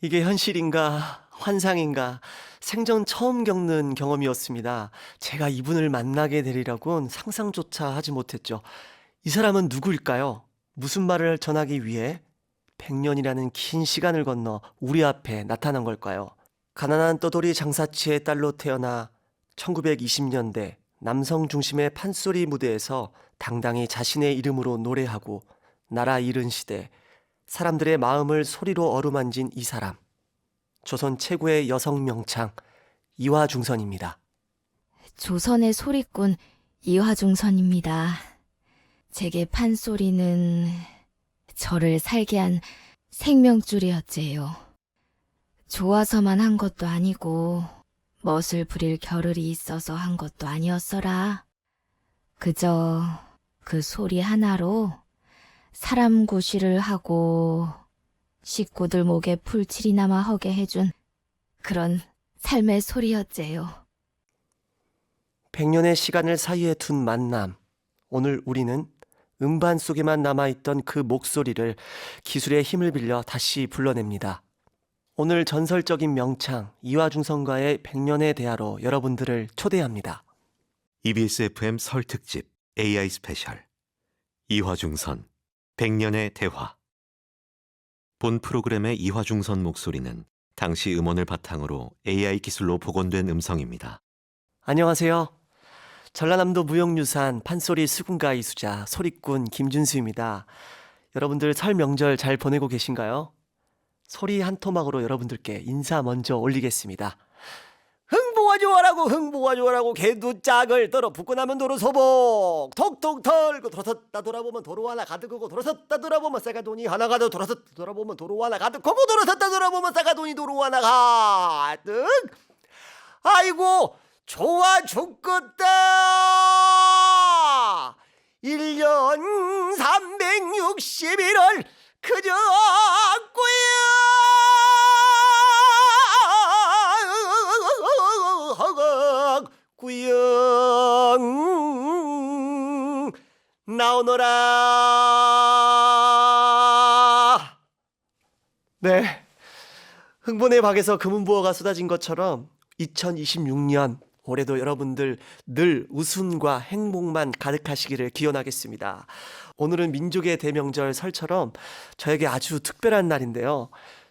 이게 현실인가 환상인가 생전 처음 겪는 경험이었습니다. 제가 이분을 만나게 되리라고는 상상조차 하지 못했죠. 이 사람은 누구일까요? 무슨 말을 전하기 위해 100년이라는 긴 시간을 건너 우리 앞에 나타난 걸까요? 가난한 떠돌이 장사치의 딸로 태어나 1920년대 남성 중심의 판소리 무대에서 당당히 자신의 이름으로 노래하고 나라 잃은 시대 사람들의 마음을 소리로 어루만진 이 사람. 조선 최고의 여성 명창 이화중선입니다. 조선의 소리꾼 이화중선입니다. 제게 판소리는 저를 살게 한 생명줄이었지요. 좋아서만 한 것도 아니고 멋을 부릴 겨를이 있어서 한 것도 아니었어라. 그저 그 소리 하나로 사람 구실을 하고 식구들 목에 풀칠이나마 하게 해준 그런 삶의 소리였지요. 100년의 시간을 사이에 둔 만남. 오늘 우리는 음반 속에만 남아있던 그 목소리를 기술의 힘을 빌려 다시 불러냅니다. 오늘 전설적인 명창 이화중선과의 100년의 대화로 여러분들을 초대합니다. EBS FM 설 특집 AI 스페셜 이화중선 100년의 대화. 본 프로그램의 이화중선 목소리는 당시 음원을 바탕으로 AI 기술로 복원된 음성입니다. 안녕하세요. 전라남도 무역유산 판소리 수군가 이수자 소리꾼 김준수입니다. 여러분들 설 명절 잘 보내고 계신가요? 소리 한 토막으로 여러분들께 인사 먼저 올리겠습니다. 흥보가 좋아라고 흥보가 좋아라고 개두 짝을 떨어 붙고 나면 도로 소복 톡톡 털고 돌아섰다 돌아보면 도로 하나 가득하고 돌아섰다 돌아보면 쌀가 돈이 하나 가득 돌아섰다 돌아보면 도로 하나 가득하고 돌아섰다 돌아보면 쌀가 돈이 도로 하나 가득. 아이고 좋아 죽겠다. 1년 361월 그저 구영 나오너라. 네, 흥분의 박에서 금은부어가 쏟아진 것처럼 2026년 올해도 여러분들 늘 웃음과 행복만 가득하시기를 기원하겠습니다. 오늘은 민족의 대명절 설처럼 저에게 아주 특별한 날인데요.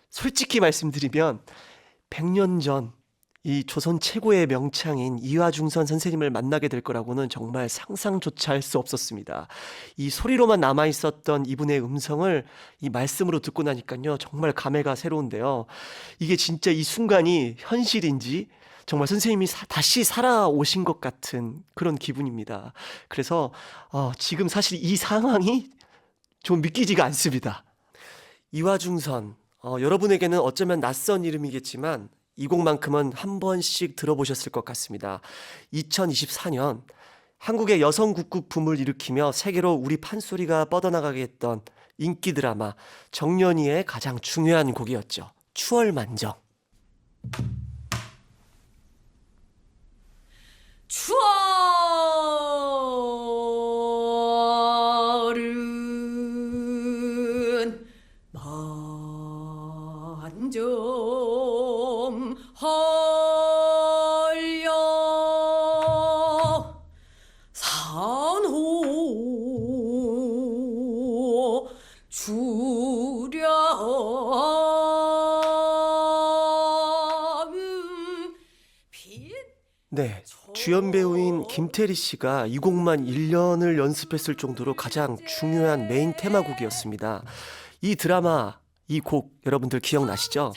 솔직히 말씀드리면 100년 전 이 조선 최고의 명창인 이화중선 선생님을 만나게 될 거라고는 정말 상상조차 할 수 없었습니다. 이 소리로만 남아있었던 이분의 음성을 이 말씀으로 듣고 나니까요. 정말 감회가 새로운데요. 이게 진짜 이 순간이 현실인지 정말 선생님이 다시 살아오신 것 같은 그런 기분입니다. 그래서 지금 사실 이 상황이 좀 믿기지가 않습니다. 이화중선, 여러분에게는 어쩌면 낯선 이름이겠지만 이 곡만큼은 한 번씩 들어보셨을 것 같습니다. 2024년 한국의 여성 국국 붐을 일으키며 세계로 우리 판소리가 뻗어나가게 했던 인기 드라마 정연이의 가장 중요한 곡이었죠. 추월만정. 추월은 만점 헐려 산호 주렴 빛. 네, 주연 배우인 김태리 씨가 이 곡만 1년을 연습했을 정도로 가장 중요한 메인 테마곡이었습니다. 이 드라마, 이 곡 여러분들 기억나시죠?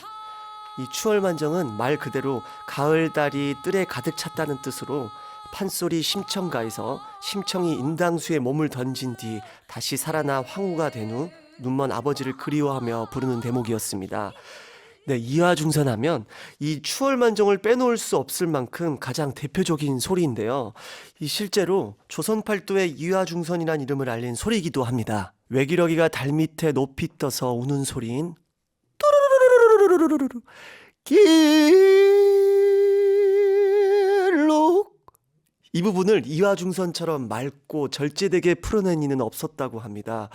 이 추월만정은 말 그대로 가을달이 뜰에 가득 찼다는 뜻으로 판소리 심청가에서 심청이 인당수에 몸을 던진 뒤 다시 살아나 황후가 된 후 눈먼 아버지를 그리워하며 부르는 대목이었습니다. 네, 이화중선 하면 이 추월만정을 빼놓을 수 없을 만큼 가장 대표적인 소리인데요. 이 실제로 조선 팔도의 이화중선이란 이름을 알린 소리이기도 합니다. 외기러기가 달 밑에 높이 떠서 우는 소리인 또르르르르르르르르르 길록. 이 부분을 이화중선처럼 맑고 절제되게 풀어낸 이는 없었다고 합니다.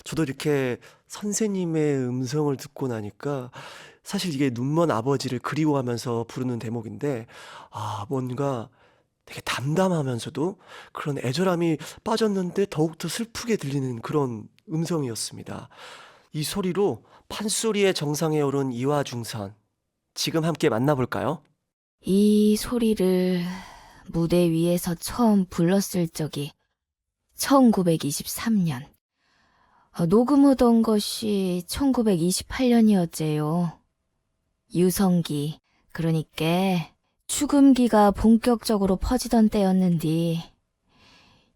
저도 이렇게 선생님의 음성을 듣고 나니까 사실 이게 눈먼 아버지를 그리워하면서 부르는 대목인데, 뭔가 되게 담담하면서도 그런 애절함이 빠졌는데 더욱더 슬프게 들리는 그런 음성이었습니다. 이 소리로 판소리의 정상에 오른 이화중선, 지금 함께 만나볼까요? 이 소리를 무대 위에서 처음 불렀을 적이 1923년. 녹음하던 것이 1928년이었제요. 유성기, 그러니까 축음기가 본격적으로 퍼지던 때였는디,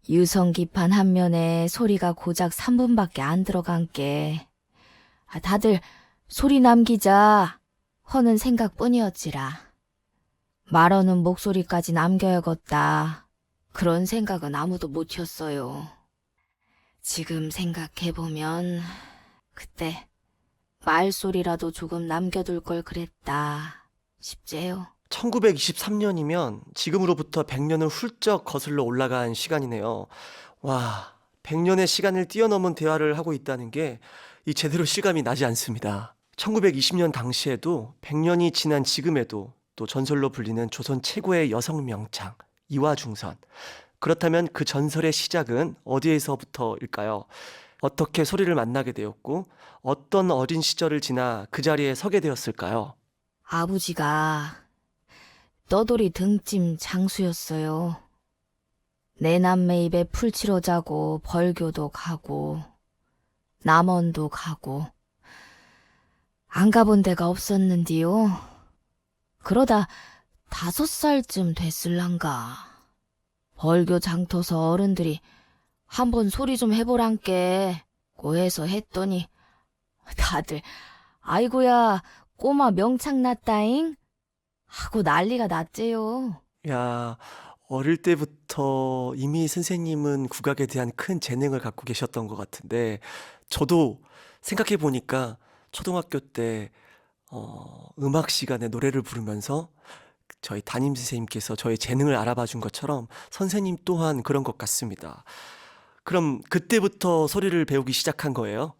유성기판 한 면에 소리가 고작 3분밖에 안 들어간께 다들 소리 남기자 허는 생각뿐이었지라. 말하는 목소리까지 남겨야겠다. 그런 생각은 아무도 못했어요. 지금 생각해보면 그때 말소리라도 조금 남겨둘 걸 그랬다 싶제요. 1923년이면 지금으로부터 100년을 훌쩍 거슬러 올라간 시간이네요. 와, 100년의 시간을 뛰어넘은 대화를 하고 있다는 게 이 제대로 실감이 나지 않습니다. 1920년 당시에도 100년이 지난 지금에도 또 전설로 불리는 조선 최고의 여성 명창 이화중선. 그렇다면 그 전설의 시작은 어디에서부터일까요? 어떻게 소리를 만나게 되었고 어떤 어린 시절을 지나 그 자리에 서게 되었을까요? 아버지가 떠돌이 등짐 장수였어요. 내 남매 입에 풀치러 자고 벌교도 가고 남원도 가고 안 가본 데가 없었는디요. 그러다 5살쯤 됐을란가. 벌교 장터서 어른들이 한번 소리 좀 해보란께 고해서 했더니 다들 아이고야 꼬마 명창 났다잉 하고 난리가 났제요. 야, 어릴 때부터 이미 선생님은 국악에 대한 큰 재능을 갖고 계셨던 것 같은데, 저도 생각해 보니까 초등학교 때 음악 시간에 노래를 부르면서 저희 담임 선생님께서 저의 재능을 알아봐 준 것처럼 선생님 또한 그런 것 같습니다. 그럼 그때부터 소리를 배우기 시작한 거예요?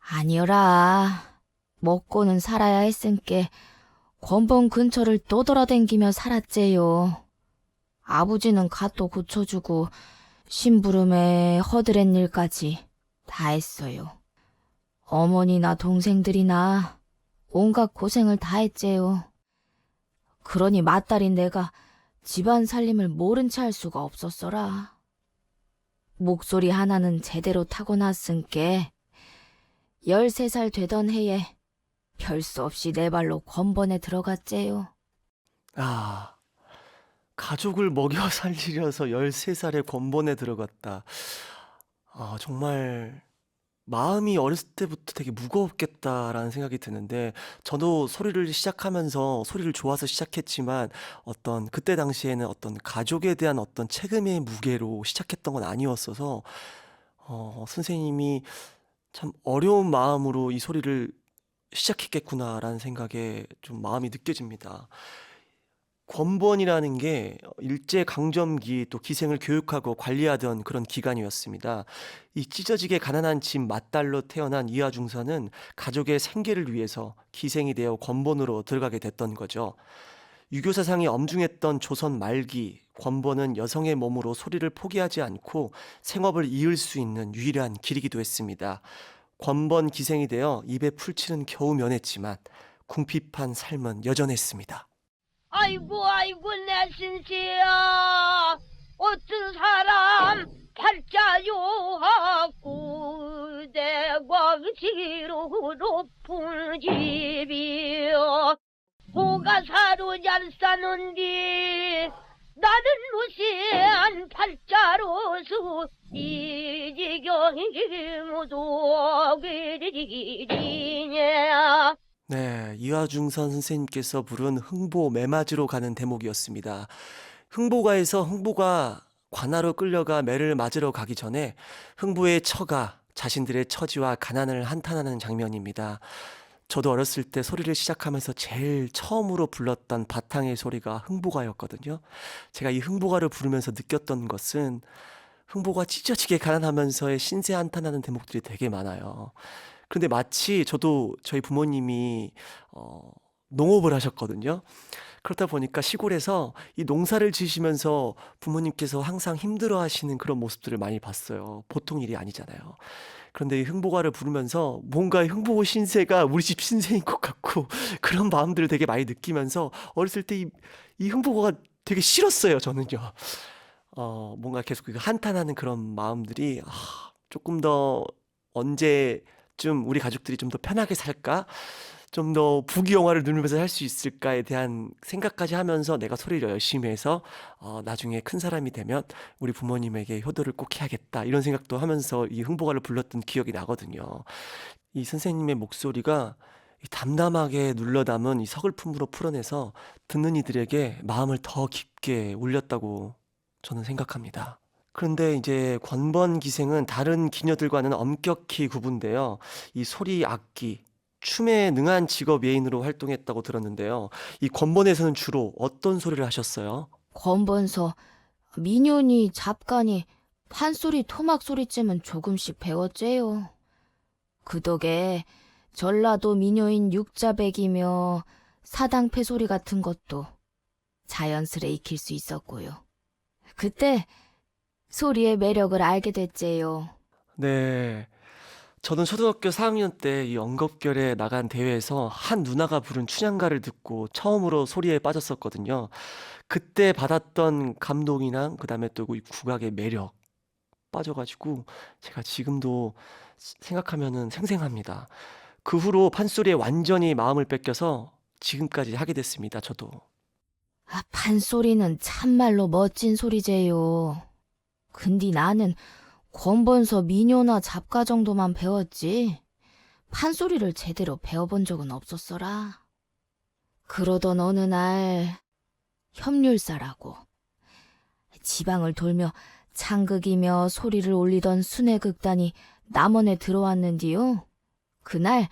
아니여라. 먹고는 살아야 했으니께 권봉 근처를 떠돌아댕기며 살았제요. 아버지는 갓도 고쳐주고 심부름에 허드렛 일까지 다 했어요. 어머니나 동생들이나 온갖 고생을 다 했제요. 그러니 맏딸인 내가 집안 살림을 모른 채 할 수가 없었어라. 목소리 하나는 제대로 타고났으니께 13살 되던 해에 별 수 없이 내 발로 권번에 들어갔제요. 아, 가족을 먹여 살리려서 13살에 권본에 들어갔다. 정말 마음이 어렸을 때부터 되게 무거웠겠다라는 생각이 드는데, 저도 소리를 시작하면서 소리를 좋아서 시작했지만 그때 당시에는 어떤 가족에 대한 어떤 책임의 무게로 시작했던 건 아니었어서 선생님이 참 어려운 마음으로 이 소리를 시작했겠구나라는 생각에 좀 마음이 느껴집니다. 권본이라는 게 일제 강점기 또 기생을 교육하고 관리하던 그런 기관이었습니다. 이 찢어지게 가난한 집 맏딸로 태어난 이하중선은 가족의 생계를 위해서 기생이 되어 권본으로 들어가게 됐던 거죠. 유교 사상이 엄중했던 조선 말기, 권본은 여성의 몸으로 소리를 포기하지 않고 생업을 이을 수 있는 유일한 길이기도 했습니다. 권본 기생이 되어 입에 풀칠은 겨우 면했지만 궁핍한 삶은 여전했습니다. 아이고 아이고 내 신세야 어떤 사람 팔자요하고 내 광지로 높은 집이여 호가사로 잘 사는디 나는 무시한 팔자로서 이 지경이 모두 그리냐. 네, 이화중선 선생님께서 부른 흥보 매맞으러 가는 대목이었습니다. 흥보가에서 흥보가 관아로 끌려가 매를 맞으러 가기 전에 흥보의 처가 자신들의 처지와 가난을 한탄하는 장면입니다. 저도 어렸을 때 소리를 시작하면서 제일 처음으로 불렀던 바탕의 소리가 흥보가였거든요. 제가 이 흥보가를 부르면서 느꼈던 것은 흥보가 찢어지게 가난하면서의 신세 한탄하는 대목들이 되게 많아요. 그런데 마치 저도 저희 부모님이 농업을 하셨거든요. 그렇다 보니까 시골에서 이 농사를 지으시면서 부모님께서 항상 힘들어하시는 그런 모습들을 많이 봤어요. 보통 일이 아니잖아요. 그런데 이 흥보가를 부르면서 뭔가 흥보 신세가 우리 집 신세인 것 같고 그런 마음들을 되게 많이 느끼면서 어렸을 때 이 흥보가가 되게 싫었어요, 저는요. 뭔가 계속 그 한탄하는 그런 마음들이 조금 더 언제쯤 우리 가족들이 좀 더 편하게 살까? 좀 더 부귀영화를 누리면서 살 수 있을까에 대한 생각까지 하면서 내가 소리를 열심히 해서 나중에 큰 사람이 되면 우리 부모님에게 효도를 꼭 해야겠다 이런 생각도 하면서 이 흥보가를 불렀던 기억이 나거든요. 이 선생님의 목소리가 이 담담하게 눌러 담은 이 서글픔으로 풀어내서 듣는 이들에게 마음을 더 깊게 울렸다고 저는 생각합니다. 그런데 이제 권번 기생은 다른 기녀들과는 엄격히 구분되어 이 소리, 악기, 춤에 능한 직업 예인으로 활동했다고 들었는데요. 이 권번에서는 주로 어떤 소리를 하셨어요? 권번서 민요니 잡간이 판소리 토막소리쯤은 조금씩 배웠제요. 그 덕에 전라도 민요인 육자백이며 사당패소리 같은 것도 자연스레 익힐 수 있었고요. 그때 소리의 매력을 알게 됐제요. 네. 저는 초등학교 4학년 때 이 언급결에 나간 대회에서 한 누나가 부른 춘향가를 듣고 처음으로 소리에 빠졌었거든요. 그때 받았던 감동이랑 그다음에 또 이 국악의 매력 빠져가지고 제가 지금도 생각하면은 생생합니다. 그 후로 판소리에 완전히 마음을 뺏겨서 지금까지 하게 됐습니다. 저도. 판소리는 참말로 멋진 소리제요. 근데 나는 권번서 민요나 잡가 정도만 배웠지 판소리를 제대로 배워본 적은 없었어라. 그러던 어느 날 협률사라고 지방을 돌며 창극이며 소리를 올리던 순회극단이 남원에 들어왔는디요. 그날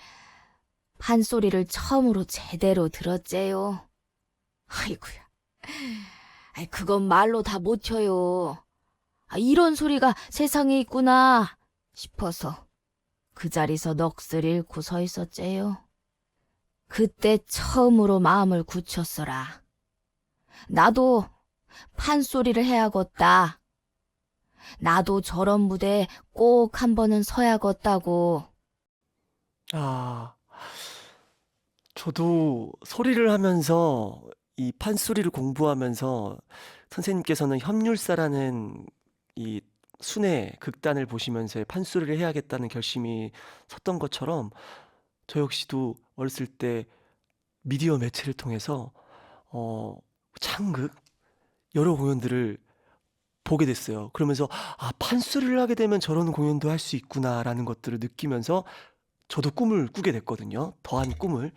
판소리를 처음으로 제대로 들었제요. 아이고야, 그건 말로 다 못 쳐요. 이런 소리가 세상에 있구나 싶어서 그 자리서 넋을 잃고 서 있었제요. 그때 처음으로 마음을 굳혔어라. 나도 판소리를 해야겠다. 나도 저런 무대에 꼭 한 번은 서야겠다고. 아, 저도 소리를 하면서 이 판소리를 공부하면서 선생님께서는 협률사라는 이 순회 극단을 보시면서 판소리를 해야겠다는 결심이 섰던 것처럼 저 역시도 어렸을 때 미디어 매체를 통해서 창극 여러 공연들을 보게 됐어요. 그러면서 판소리를 하게 되면 저런 공연도 할 수 있구나라는 것들을 느끼면서 저도 꿈을 꾸게 됐거든요. 더한 꿈을.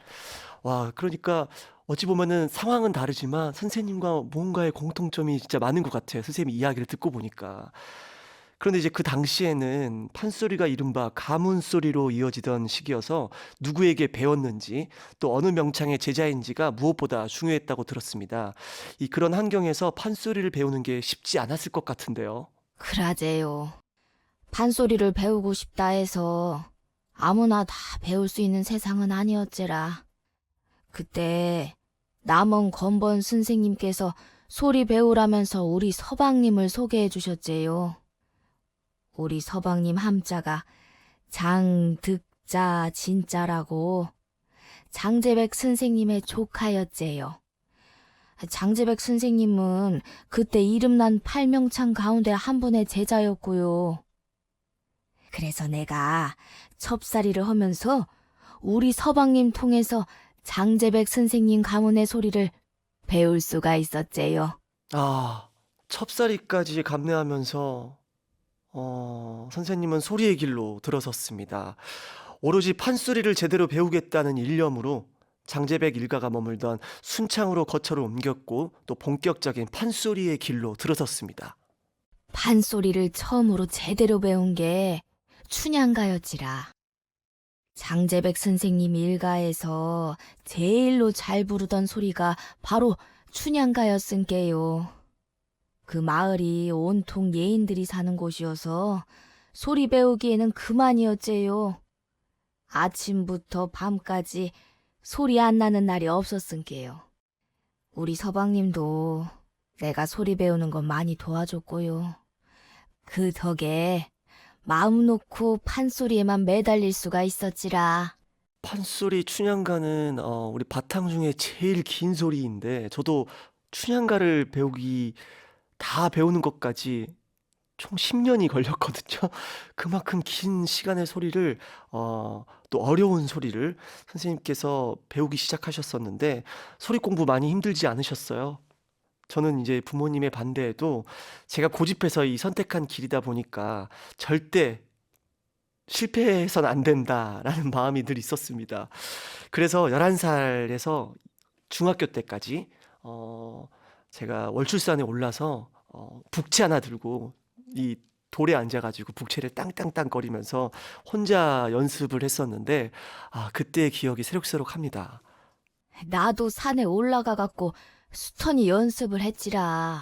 와, 그러니까 어찌 보면은 상황은 다르지만 선생님과 뭔가의 공통점이 진짜 많은 것 같아요. 선생님 이야기를 듣고 보니까. 그런데 이제 그 당시에는 판소리가 이른바 가문소리로 이어지던 시기여서 누구에게 배웠는지 또 어느 명창의 제자인지가 무엇보다 중요했다고 들었습니다. 그런 환경에서 판소리를 배우는 게 쉽지 않았을 것 같은데요. 그라제요. 판소리를 배우고 싶다 해서 아무나 다 배울 수 있는 세상은 아니었제라. 그때 남원 권번 선생님께서 소리 배우라면서 우리 서방님을 소개해 주셨제요. 우리 서방님 함자가 장득자 진자라고 장재백 선생님의 조카였제요. 장재백 선생님은 그때 이름난 팔명창 가운데 한 분의 제자였고요. 그래서 내가 첩살이를 하면서 우리 서방님 통해서 장재백 선생님 가문의 소리를 배울 수가 있었제요. 첩사리까지 감내하면서 선생님은 소리의 길로 들어섰습니다. 오로지 판소리를 제대로 배우겠다는 일념으로 장재백 일가가 머물던 순창으로 거처를 옮겼고 또 본격적인 판소리의 길로 들어섰습니다. 판소리를 처음으로 제대로 배운 게 춘향가였지라. 장재백 선생님 일가에서 제일로 잘 부르던 소리가 바로 춘향가였은께요. 그 마을이 온통 예인들이 사는 곳이어서 소리 배우기에는 그만이었제요. 아침부터 밤까지 소리 안 나는 날이 없었은게요. 우리 서방님도 내가 소리 배우는 건 많이 도와줬고요. 그 덕에 마음 놓고 판소리에만 매달릴 수가 있었지라. 판소리 춘향가는 우리 바탕 중에 제일 긴 소리인데 저도 춘향가를 다 배우는 것까지 총 10년이 걸렸거든요. 그만큼 긴 시간의 소리를 또 어려운 소리를 선생님께서 배우기 시작하셨었는데 소리 공부 많이 힘들지 않으셨어요? 저는 이제 부모님의 반대에도 제가 고집해서 이 선택한 길이다 보니까 절대 실패해선 안 된다라는 마음이 늘 있었습니다. 그래서 11살에서 중학교 때까지 제가 월출산에 올라서 북채 하나 들고 이 돌에 앉아가지고 북채를 땅땅땅 거리면서 혼자 연습을 했었는데 그때의 기억이 새록새록합니다. 나도 산에 올라가 갖고 수천이 연습을 했지라.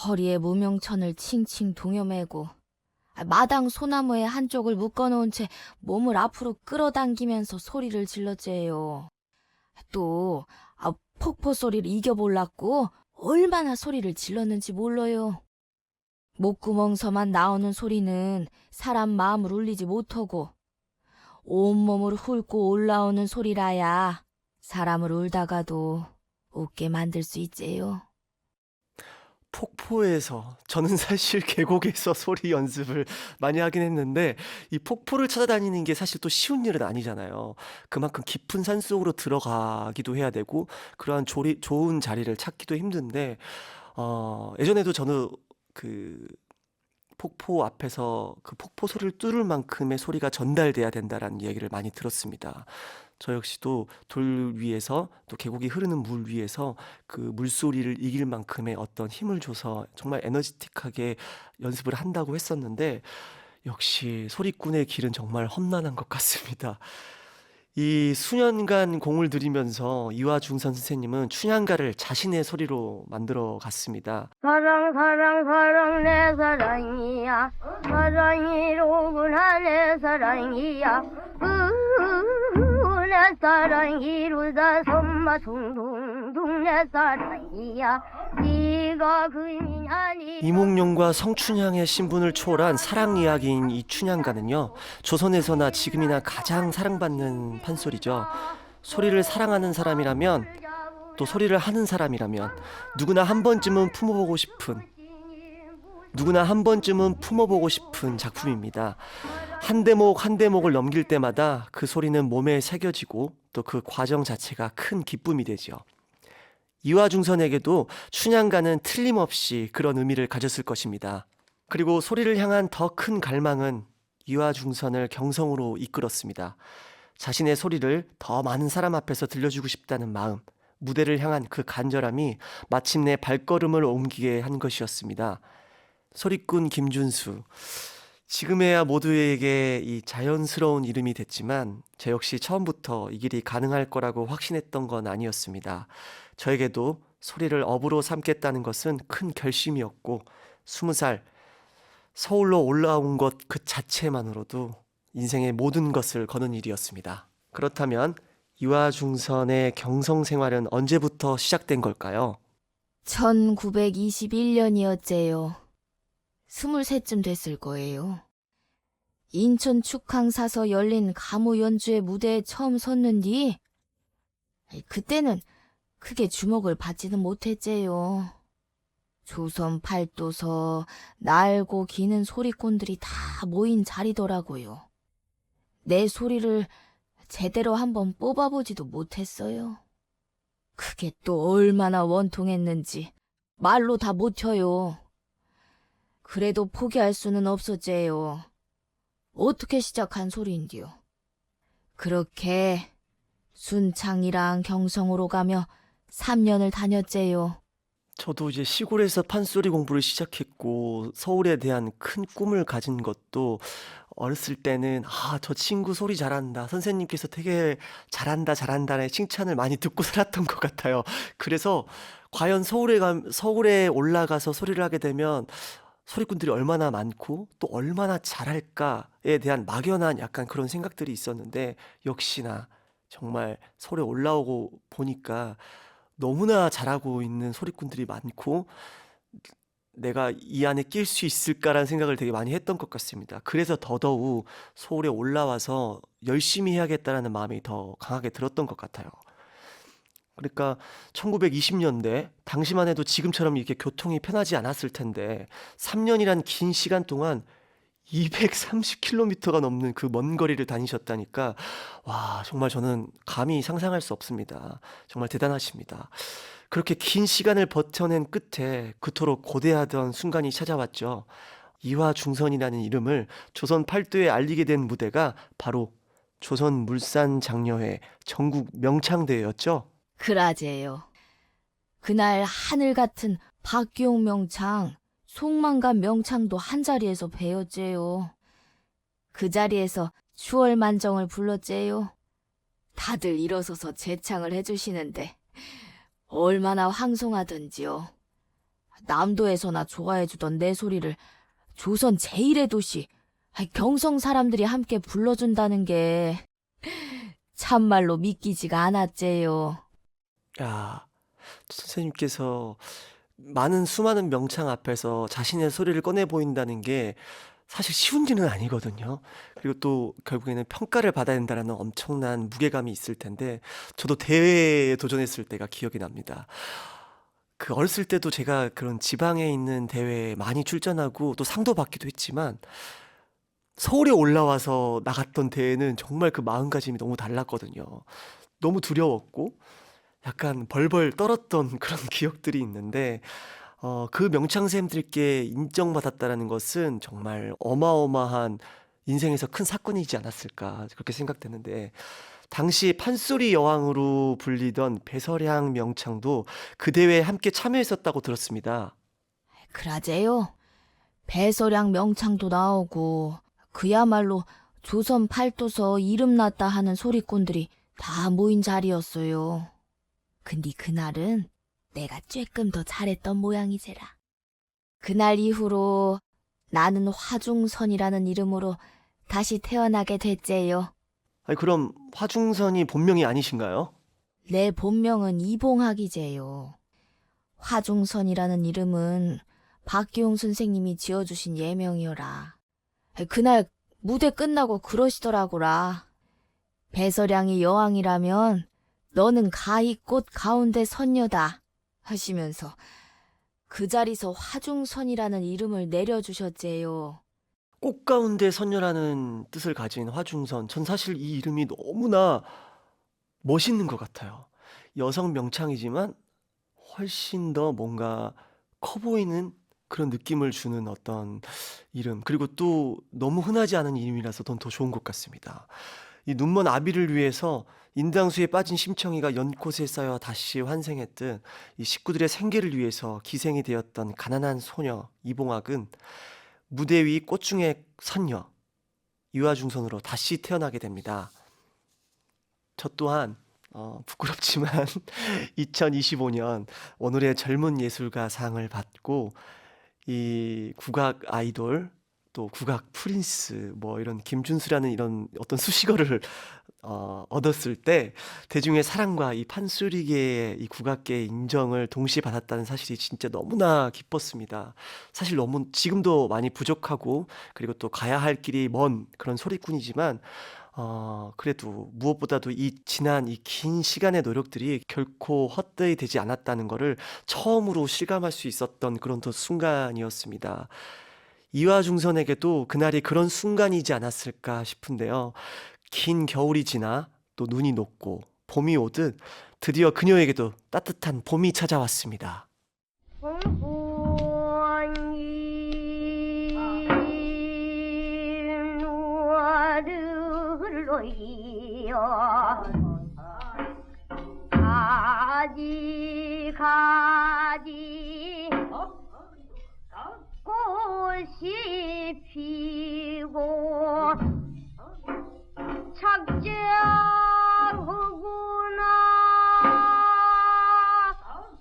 허리에 무명천을 칭칭 동여매고 마당 소나무에 한쪽을 묶어놓은 채 몸을 앞으로 끌어당기면서 소리를 질렀제요. 또 폭포 소리를 이겨보려고 얼마나 소리를 질렀는지 몰라요. 목구멍서만 나오는 소리는 사람 마음을 울리지 못하고 온몸을 훑고 올라오는 소리라야 사람을 울다가도 웃게 만들 수 있제요. 폭포에서 저는 사실 계곡에서 소리 연습을 많이 하긴 했는데 이 폭포를 찾아다니는 게 사실 또 쉬운 일은 아니잖아요. 그만큼 깊은 산속으로 들어가기도 해야 되고 그러한 좋은 자리를 찾기도 힘든데 예전에도 저는 그 폭포 앞에서 그 폭포 소리를 뚫을 만큼의 소리가 전달돼야 된다라는 이야기를 많이 들었습니다. 저 역시도 돌 위에서 또 계곡이 흐르는 물 위에서 그 물소리를 이길 만큼의 어떤 힘을 줘서 정말 에너지틱하게 연습을 한다고 했었는데 역시 소리꾼의 길은 정말 험난한 것 같습니다. 이 수년간 공을 들이면서 이화중선 선생님은 춘향가를 자신의 소리로 만들어 갔습니다. 사랑 사랑 사랑 내 사랑이야 사랑이로구나 내 사랑이야 내 사랑 이루다 손마 둥둥둥 내 사랑이야 네가 그이냐 이몽룡과 성춘향의 신분을 초월한 사랑 이야기인 이 춘향가는요, 조선에서나 지금이나 가장 사랑받는 판소리죠. 소리를 사랑하는 사람이라면, 또 소리를 하는 사람이라면 누구나 한 번쯤은 품어보고 싶은 작품입니다. 한 대목 한 대목을 넘길 때마다 그 소리는 몸에 새겨지고 또 그 과정 자체가 큰 기쁨이 되죠. 이화중선에게도 춘향가는 틀림없이 그런 의미를 가졌을 것입니다. 그리고 소리를 향한 더 큰 갈망은 이화중선을 경성으로 이끌었습니다. 자신의 소리를 더 많은 사람 앞에서 들려주고 싶다는 마음, 무대를 향한 그 간절함이 마침내 발걸음을 옮기게 한 것이었습니다. 소리꾼 김준수, 지금에야 모두에게 이 자연스러운 이름이 됐지만 저 역시 처음부터 이 길이 가능할 거라고 확신했던 건 아니었습니다. 저에게도 소리를 업으로 삼겠다는 것은 큰 결심이었고 20살 서울로 올라온 것 그 자체만으로도 인생의 모든 것을 거는 일이었습니다. 그렇다면 이화중선의 경성 생활은 언제부터 시작된 걸까요? 1921년이었제요. 23쯤 됐을 거예요. 인천 축항사서 열린 가무 연주회 무대에 처음 섰는디 그때는 크게 주목을 받지는 못했제요. 조선 팔도서 날고 기는 소리꾼들이 다 모인 자리더라고요. 내 소리를 제대로 한번 뽑아보지도 못했어요. 그게 또 얼마나 원통했는지 말로 다 못혀요. 그래도 포기할 수는 없었제요. 어떻게 시작한 소리인디요. 그렇게 순창이랑 경성으로 가며 3년을 다녔제요. 저도 이제 시골에서 판소리 공부를 시작했고 서울에 대한 큰 꿈을 가진 것도 어렸을 때는 저 친구 소리 잘한다. 선생님께서 되게 잘한다는 칭찬을 많이 듣고 살았던 것 같아요. 그래서 과연 서울에 올라가서 소리를 하게 되면 소리꾼들이 얼마나 많고 또 얼마나 잘할까에 대한 막연한 약간 그런 생각들이 있었는데 역시나 정말 서울에 올라오고 보니까 너무나 잘하고 있는 소리꾼들이 많고 내가 이 안에 낄 수 있을까라는 생각을 되게 많이 했던 것 같습니다. 그래서 더더욱 서울에 올라와서 열심히 해야겠다라는 마음이 더 강하게 들었던 것 같아요. 그러니까 1920년대 당시만 해도 지금처럼 이렇게 교통이 편하지 않았을 텐데 3년이란 긴 시간 동안 230km가 넘는 그 먼 거리를 다니셨다니까 와 정말 저는 감히 상상할 수 없습니다. 정말 대단하십니다. 그렇게 긴 시간을 버텨낸 끝에 그토록 고대하던 순간이 찾아왔죠. 이화중선이라는 이름을 조선 팔도에 알리게 된 무대가 바로 조선물산장려회 전국 명창대회였죠. 그라제요. 그날 하늘 같은 박기용 명창, 송만간 명창도 한자리에서 배웠제요. 그 자리에서 추월만정을 불렀제요. 다들 일어서서 재창을 해주시는데 얼마나 황송하던지요. 남도에서나 좋아해주던 내 소리를 조선 제1의 도시 경성 사람들이 함께 불러준다는 게 참말로 믿기지가 않았제요. 야, 선생님께서 많은 수많은 명창 앞에서 자신의 소리를 꺼내 보인다는 게 사실 쉬운 일은 아니거든요. 그리고 또 결국에는 평가를 받아야 된다는 엄청난 무게감이 있을 텐데 저도 대회에 도전했을 때가 기억이 납니다. 그 어렸을 때도 제가 그런 지방에 있는 대회에 많이 출전하고 또 상도 받기도 했지만 서울에 올라와서 나갔던 대회는 정말 그 마음가짐이 너무 달랐거든요. 너무 두려웠고 약간 벌벌 떨었던 그런 기억들이 있는데 그 명창생들께 인정받았다라는 것은 정말 어마어마한 인생에서 큰 사건이지 않았을까 그렇게 생각되는데 당시 판소리 여왕으로 불리던 배서량 명창도 그 대회에 함께 참여했었다고 들었습니다. 그라제요. 배서량 명창도 나오고 그야말로 조선 팔도서 이름났다 하는 소리꾼들이 다 모인 자리였어요. 근데 그날은 내가 조금 더 잘했던 모양이제라. 그날 이후로 나는 화중선이라는 이름으로 다시 태어나게 됐제요. 아니, 그럼 화중선이 본명이 아니신가요? 내 본명은 이봉학이제요. 화중선이라는 이름은 박기용 선생님이 지어주신 예명이어라. 그날 무대 끝나고 그러시더라고라. 배서량이 여왕이라면 너는 가히 꽃 가운데 선녀다 하시면서 그 자리서 화중선이라는 이름을 내려주셨제요. 꽃 가운데 선녀라는 뜻을 가진 화중선. 전 사실 이 이름이 너무나 멋있는 것 같아요. 여성 명창이지만 훨씬 더 뭔가 커 보이는 그런 느낌을 주는 어떤 이름. 그리고 또 너무 흔하지 않은 이름이라서 더 좋은 것 같습니다. 이 눈먼 아비를 위해서 인당수에 빠진 심청이가 연꽃에 쌓여 다시 환생했듯 이 식구들의 생계를 위해서 기생이 되었던 가난한 소녀 이봉학은 무대 위 꽃중의 선녀 이화중선으로 다시 태어나게 됩니다. 저 또한 부끄럽지만 2025년 오늘의 젊은 예술가상을 받고 이 국악 아이돌 또 국악 프린스 뭐 이런 김준수라는 이런 어떤 수식어를 얻었을 때 대중의 사랑과 이 판소리계의 이 국악계의 인정을 동시에 받았다는 사실이 진짜 너무나 기뻤습니다. 사실 너무 지금도 많이 부족하고 그리고 또 가야 할 길이 먼 그런 소리꾼이지만 그래도 무엇보다도 이 지난 이 긴 시간의 노력들이 결코 헛되이 되지 않았다는 거를 처음으로 실감할 수 있었던 그런 또 순간이었습니다. 이화중선에게도 그날이 그런 순간이지 않았을까 싶은데요. 긴 겨울이 지나 또 눈이 녹고 봄이 오듯 드디어 그녀에게도 따뜻한 봄이 찾아왔습니다. 가지 가지 꽃이 피고 착잡하구나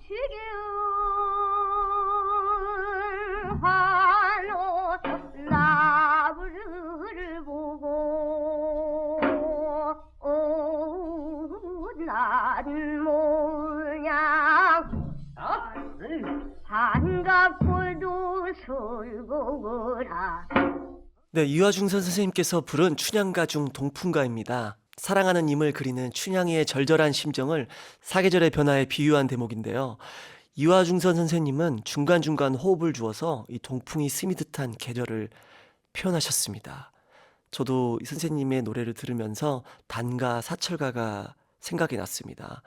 지금 하나 모양 산가포도 술고라. 네, 이화중선 선생님께서 부른 춘향가 중 동풍가입니다. 사랑하는 임을 그리는 춘향이의 절절한 심정을 사계절의 변화에 비유한 대목인데요. 이화중선 선생님은 중간중간 호흡을 주어서 이 동풍이 스미듯한 계절을 표현하셨습니다. 저도 이 선생님의 노래를 들으면서 단가 사철가가 생각이 났습니다.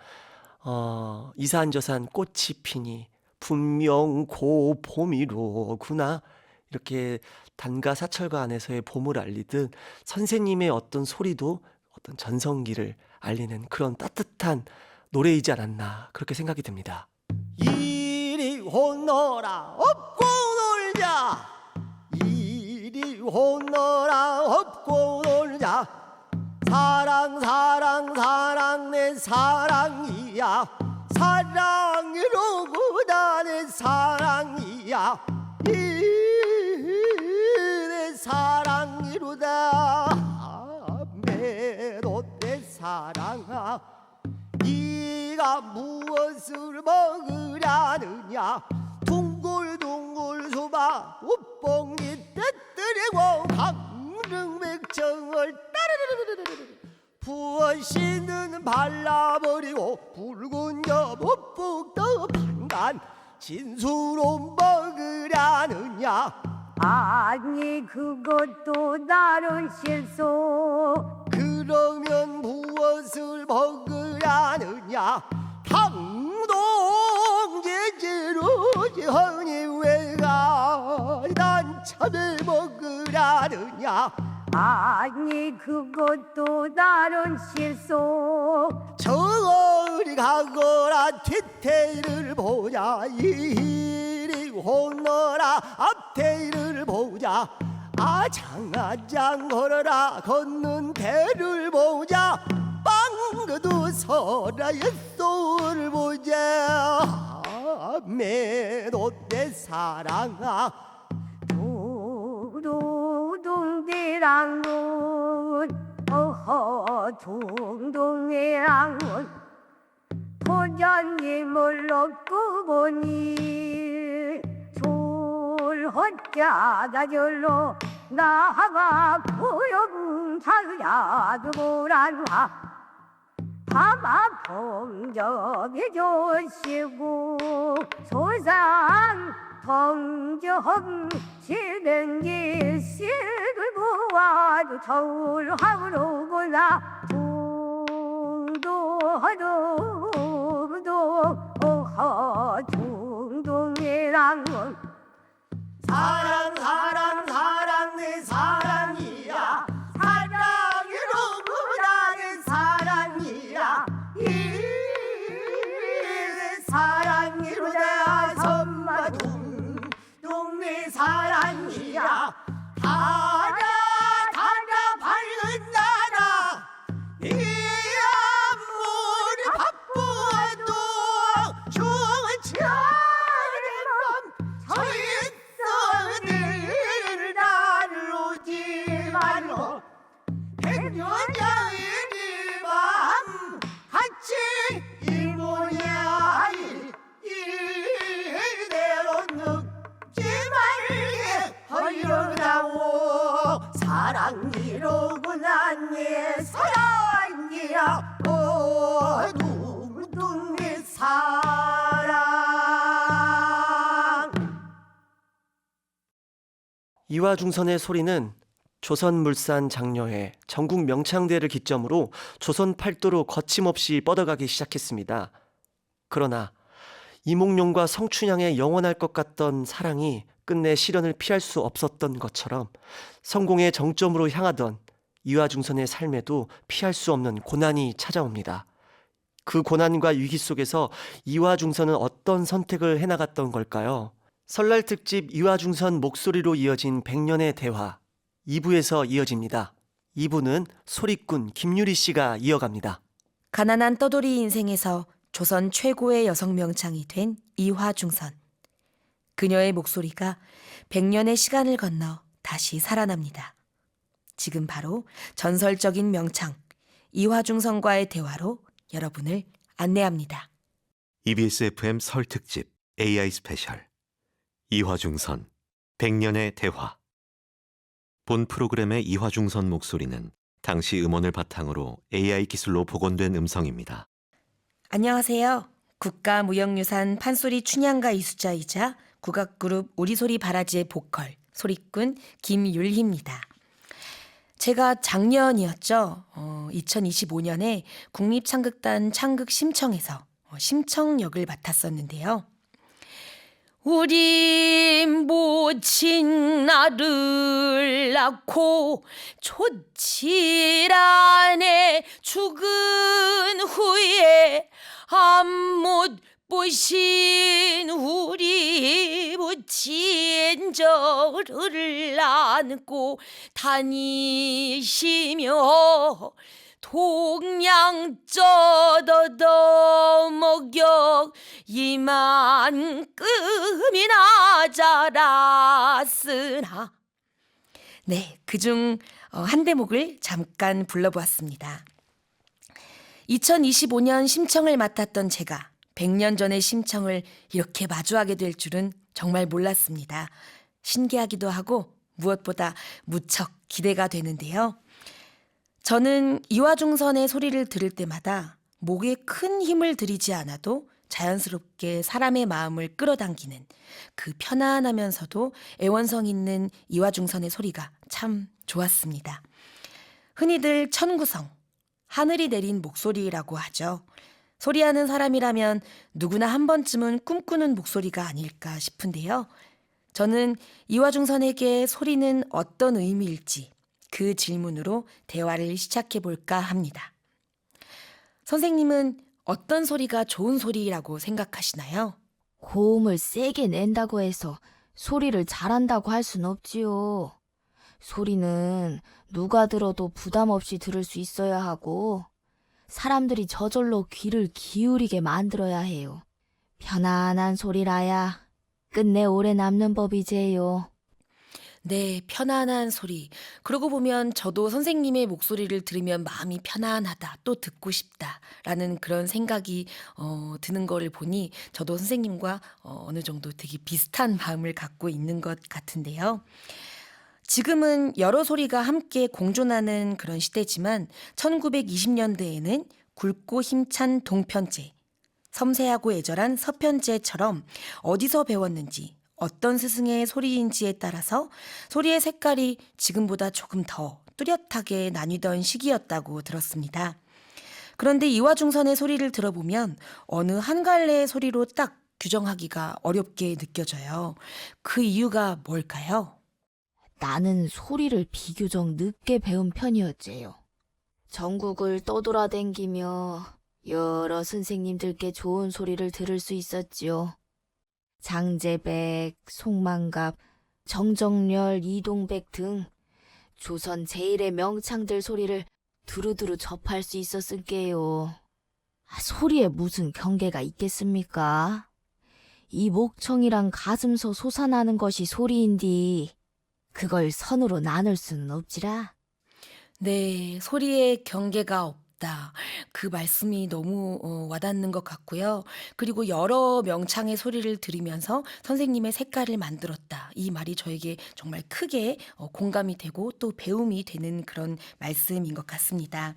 이산저산 꽃이 피니 분명 고 봄이로구나. 이렇게 단가 사철가 안에서의 봄을 알리듯 선생님의 어떤 소리도 어떤 전성기를 알리는 그런 따뜻한 노래이지 않았나 그렇게 생각이 듭니다. 이리 오너라 업고 놀자, 이리 오너라 업고 놀자, 사랑 사랑 사랑 내 사랑이야, 사랑이로구나 내 사랑이야, 내 사랑이로다. 매도 내 사랑아, 네가 무엇을 먹으려느냐, 둥글둥글 수박 우뽕이 뜨뜨리고 강릉백정을 부어시는 발라버리고 붉은 여북북도 반간 진수로 먹으려느냐. 아니 그것도 다른 실소. 그러면 무엇을 먹으려느냐, 당동제제로 허니외가 난참을 먹으려느냐. 아니 그것도 다른 실소. 저리 가거라 뒤태를 보자, 이리 오너라 앞태를 보자, 아장아장 걸어라 걷는 대를 보자, 빵그도 서라 옛소를 보자. 매도 내 사랑아, 두둥디랑문 어허 둥둥이랑문 도전님을 얻고 보니 술헛자다 절로 나가 고용 사야두고란화 하마 범접이 조시고 소상 성정 지는기 식을 보아도 서울하우로구나. 둥둥둥둥 어허 둥둥이랑은 사랑 사랑 사랑 내 사랑이야, 사랑이로구나 내 사랑이야, 이 사랑이로다 선마 둥둥 사랑이야. 달아 달아 밝은 나라, 이 안물이 바쁘어도 좋지 않은 밤 서 있어 늘 나를 오지 말로. 백년장인 이밤 같이 이 모야 이대로 늙지 말게 허이러다오. 사랑이로구나 내 사랑이야, 둥둥 내 사랑. 이화중선의 소리는 조선물산 장려회 전국 명창대를 기점으로 조선 팔도로 거침없이 뻗어가기 시작했습니다. 그러나 이몽룡과 성춘향의 영원할 것 같던 사랑이 끝내 시련을 피할 수 없었던 것처럼 성공의 정점으로 향하던 이화중선의 삶에도 피할 수 없는 고난이 찾아옵니다. 그 고난과 위기 속에서 이화중선은 어떤 선택을 해나갔던 걸까요? 설날 특집 이화중선 목소리로 이어진 100년의 대화 2부에서 이어집니다. 2부는 소리꾼 김유리 씨가 이어갑니다. 가난한 떠돌이 인생에서 조선 최고의 여성 명창이 된 이화중선. 그녀의 목소리가 100년의 시간을 건너 다시 살아납니다. 지금 바로 전설적인 명창 이화중선과의 대화로 여러분을 안내합니다. EBS FM 설 특집 AI 스페셜 이화중선 100년의 대화. 본 프로그램의 이화중선 목소리는 당시 음원을 바탕으로 AI 기술로 복원된 음성입니다. 안녕하세요. 국가무형유산 판소리 춘향가 이수자이자 국악그룹 우리소리 바라지의 보컬 소리꾼 김율희입니다. 제가 작년이었죠. 2025년에 국립창극단 창극심청에서 심청 역을 맡았었는데요. 우리 모친 나를 낳고 조칠안에 죽은 후에 암못 보신 우리 모친 저를 안고 다니시며 동양쩌더더 목욕 이만큼이나 자랐으나 네, 그중 한 대목을 잠깐 불러보았습니다. 2025년 심청을 맡았던 제가 100년 전의 심청을 이렇게 마주하게 될 줄은 정말 몰랐습니다. 신기하기도 하고 무엇보다 무척 기대가 되는데요. 저는 이화중선의 소리를 들을 때마다 목에 큰 힘을 들이지 않아도 자연스럽게 사람의 마음을 끌어당기는 그 편안하면서도 애원성 있는 이화중선의 소리가 참 좋았습니다. 흔히들 천구성, 하늘이 내린 목소리라고 하죠. 소리하는 사람이라면 누구나 한 번쯤은 꿈꾸는 목소리가 아닐까 싶은데요. 저는 이화중선에게 소리는 어떤 의미일지 그 질문으로 대화를 시작해 볼까 합니다. 선생님은 어떤 소리가 좋은 소리라고 생각하시나요? 고음을 세게 낸다고 해서 소리를 잘한다고 할 순 없지요. 소리는 누가 들어도 부담 없이 들을 수 있어야 하고 사람들이 저절로 귀를 기울이게 만들어야 해요. 편안한 소리라야 끝내 오래 남는 법이제요. 네, 편안한 소리. 그러고 보면 저도 선생님의 목소리를 들으면 마음이 편안하다, 또 듣고 싶다라는 그런 생각이 드는 거를 보니 저도 선생님과 어느 정도 되게 비슷한 마음을 갖고 있는 것 같은데요. 지금은 여러 소리가 함께 공존하는 그런 시대지만 1920년대에는 굵고 힘찬 동편제, 섬세하고 애절한 서편제처럼 어디서 배웠는지 어떤 스승의 소리인지에 따라서 소리의 색깔이 지금보다 조금 더 뚜렷하게 나뉘던 시기였다고 들었습니다. 그런데 이화중선의 소리를 들어보면 어느 한 갈래의 소리로 딱 규정하기가 어렵게 느껴져요. 그 이유가 뭘까요? 나는 소리를 비교적 늦게 배운 편이었지요. 전국을 떠돌아댕기며 여러 선생님들께 좋은 소리를 들을 수 있었지요. 장제백, 송만갑, 정정렬, 이동백 등 조선 제일의 명창들 소리를 두루두루 접할 수 있었을게요. 소리에 무슨 경계가 있겠습니까? 이 목청이랑 가슴서 솟아나는 것이 소리인디 그걸 선으로 나눌 수는 없지라. 네, 소리의 경계가 없다. 그 말씀이 너무 와닿는 것 같고요. 그리고 여러 명창의 소리를 들으면서 선생님의 색깔을 만들었다. 이 말이 저에게 정말 크게 공감이 되고 또 배움이 되는 그런 말씀인 것 같습니다.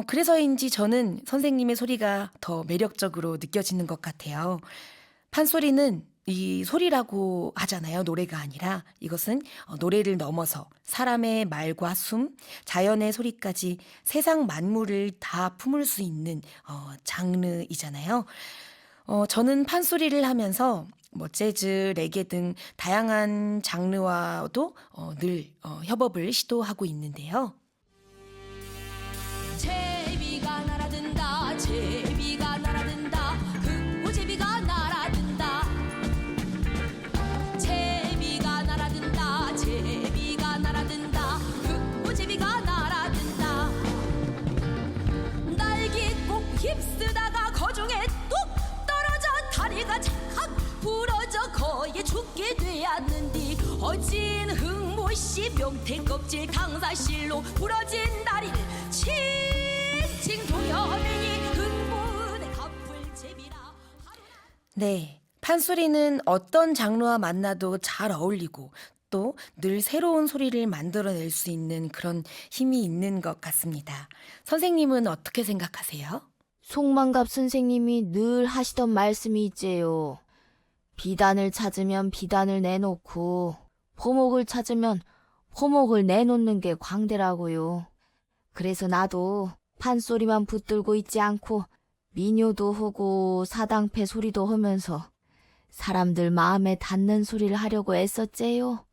그래서인지 저는 선생님의 소리가 더 매력적으로 느껴지는 것 같아요. 판소리는 이 소리라고 하잖아요. 노래가 아니라 이것은 노래를 넘어서 사람의 말과 숨, 자연의 소리까지 세상 만물을 다 품을 수 있는 장르이잖아요. 저는 판소리를 하면서 재즈, 레게 등 다양한 장르와도 늘 협업을 시도하고 있는데요. 제비가 날아든다 제비가 날아든다 흑우제비가 날아든다 제비가 날아든다 제비가 날아든다 흑우제비가 날아든다 날개 꼭 휩쓰다가 거중에 뚝 떨어져 다리가 착각 부러져 거의 죽게 되었는디 어진 흑모씨 명태 껍질 강사실로 부러진 다리를 칭칭 도여매니 흑모 네, 판소리는 어떤 장르와 만나도 잘 어울리고 또 늘 새로운 소리를 만들어낼 수 있는 그런 힘이 있는 것 같습니다. 선생님은 어떻게 생각하세요? 송만갑 선생님이 늘 하시던 말씀이 있제요. 비단을 찾으면 비단을 내놓고 포목을 찾으면 포목을 내놓는 게 광대라고요. 그래서 나도 판소리만 붙들고 있지 않고 민요도 하고 사당패 소리도 하면서 사람들 마음에 닿는 소리를 하려고 애썼제요.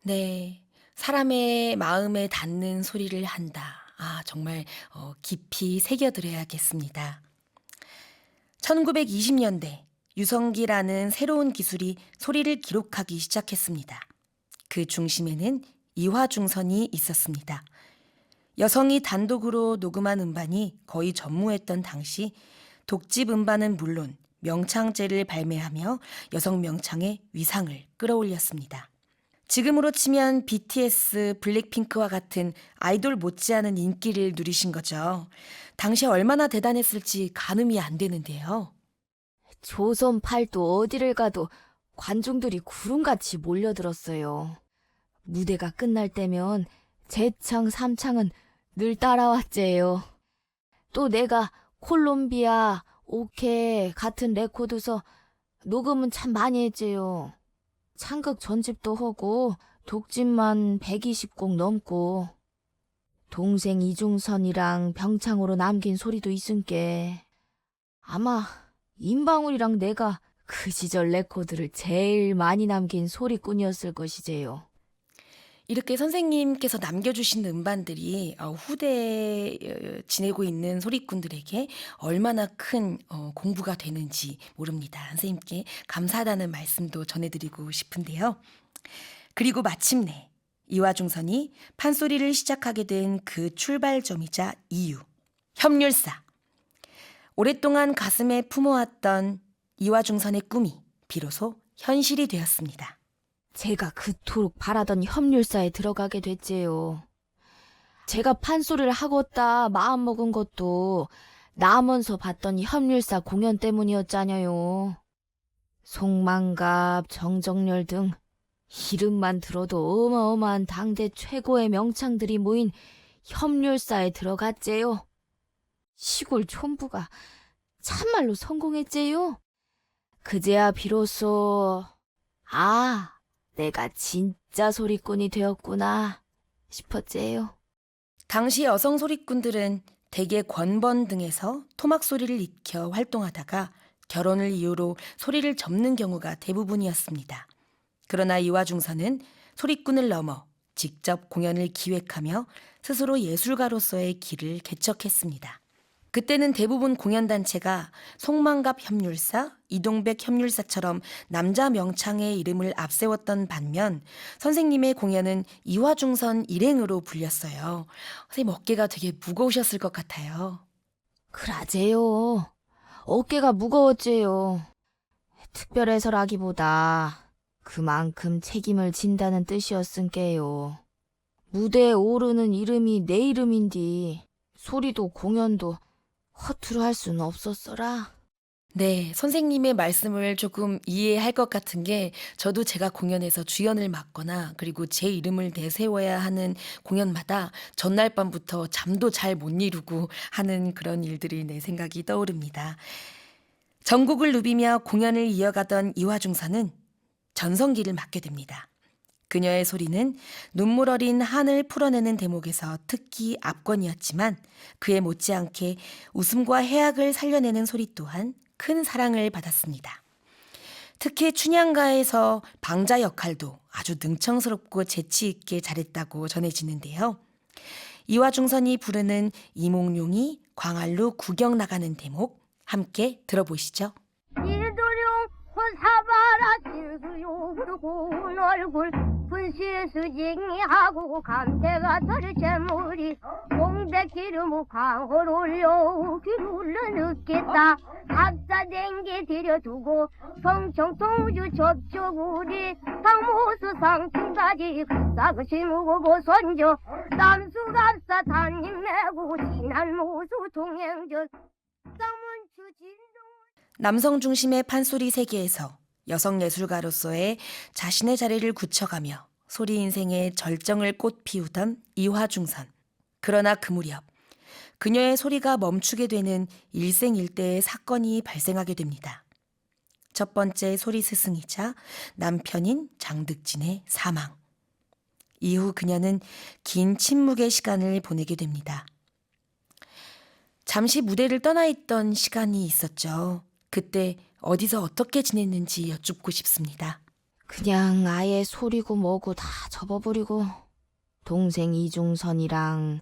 네, 사람의 마음에 닿는 소리를 한다. 아, 정말 깊이 새겨들어야겠습니다. 1920년대 유성기라는 새로운 기술이 소리를 기록하기 시작했습니다. 그 중심에는 이화중선이 있었습니다. 여성이 단독으로 녹음한 음반이 거의 전무했던 당시 독집 음반은 물론 명창제를 발매하며 여성 명창의 위상을 끌어올렸습니다. 지금으로 치면 BTS, 블랙핑크와 같은 아이돌 못지않은 인기를 누리신 거죠. 당시 얼마나 대단했을지 가늠이 안 되는데요. 조선 팔도 어디를 가도 관중들이 구름같이 몰려들었어요. 무대가 끝날 때면 재창, 삼창은 늘 따라왔제요. 또 내가 콜롬비아, 오케 같은 레코드서 녹음은 참 많이 했제요. 창극 전집도 하고 독집만 120곡 넘고 동생 이중선이랑 병창으로 남긴 소리도 있은께 아마 임방울이랑 내가 그 시절 레코드를 제일 많이 남긴 소리꾼이었을 것이제요. 이렇게 선생님께서 남겨주신 음반들이 후대에 지내고 있는 소리꾼들에게 얼마나 큰 공부가 되는지 모릅니다. 선생님께 감사하다는 말씀도 전해드리고 싶은데요. 그리고 마침내 이화중선이 판소리를 시작하게 된 그 출발점이자 이유, 협률사. 오랫동안 가슴에 품어왔던 이화중선의 꿈이 비로소 현실이 되었습니다. 제가 그토록 바라던 협률사에 들어가게 됐지요. 제가 판소리를 하겠다 마음먹은 것도 남원서 봤던 협률사 공연 때문이었잖아요. 송만갑, 정정렬 등 이름만 들어도 어마어마한 당대 최고의 명창들이 모인 협률사에 들어갔제요. 시골 촌부가 참말로 성공했제요. 그제야 비로소 내가 진짜 소리꾼이 되었구나 싶었제요. 당시 여성 소리꾼들은 대개 권번 등에서 토막 소리를 익혀 활동하다가 결혼을 이유로 소리를 접는 경우가 대부분이었습니다. 그러나 이화중선은 소리꾼을 넘어 직접 공연을 기획하며 스스로 예술가로서의 길을 개척했습니다. 그때는 대부분 공연단체가 송만갑 협률사, 이동백 협률사처럼 남자 명창의 이름을 앞세웠던 반면 선생님의 공연은 이화중선 일행으로 불렸어요. 선생님 어깨가 되게 무거우셨을 것 같아요. 그라제요. 어깨가 무거웠제요. 특별해서라기보다 그만큼 책임을 진다는 뜻이었은께요. 무대에 오르는 이름이 내 이름인디 소리도 공연도 허투루 할 수는 없었어라. 네, 선생님의 말씀을 조금 이해할 것 같은 게 저도 제가 공연에서 주연을 맡거나 그리고 제 이름을 내세워야 하는 공연마다 전날 밤부터 잠도 잘 못 이루고 하는 그런 일들이 내 생각이 떠오릅니다. 전국을 누비며 공연을 이어가던 이화중선은 전성기를 맞게 됩니다. 그녀의 소리는 눈물 어린 한을 풀어내는 대목에서 특히 압권이었지만 그에 못지않게 웃음과 해악을 살려내는 소리 또한 큰 사랑을 받았습니다. 특히 춘향가에서 방자 역할도 아주 능청스럽고 재치 있게 잘했다고 전해지는데요. 이화중선이 부르는 이몽룡이 광활루 구경 나가는 대목 함께 들어보시죠. 이도령 사바라 진수욕으로 고운 얼굴 분시수징이하고 감대가 털을 재물이 공백 기름 광을 올려 귀눌러 넣겠다 합사된게 들여두고 성청통주 접촉우리 상모수 상층까지 그싸그 심우고 보선조 남수갑사 단임 내고 지난 모수 동행전 쌍문추 진동. 남성 중심의 판소리 세계에서 여성 예술가로서의 자신의 자리를 굳혀가며 소리 인생의 절정을 꽃피우던 이화중선. 그러나 그 무렵 그녀의 소리가 멈추게 되는 일생일대의 사건이 발생하게 됩니다. 첫 번째 소리 스승이자 남편인 장득진의 사망. 이후 그녀는 긴 침묵의 시간을 보내게 됩니다. 잠시 무대를 떠나 있던 시간이 있었죠. 그때 어디서 어떻게 지냈는지 여쭙고 싶습니다. 그냥 아예 소리고 뭐고 다 접어버리고 동생 이중선이랑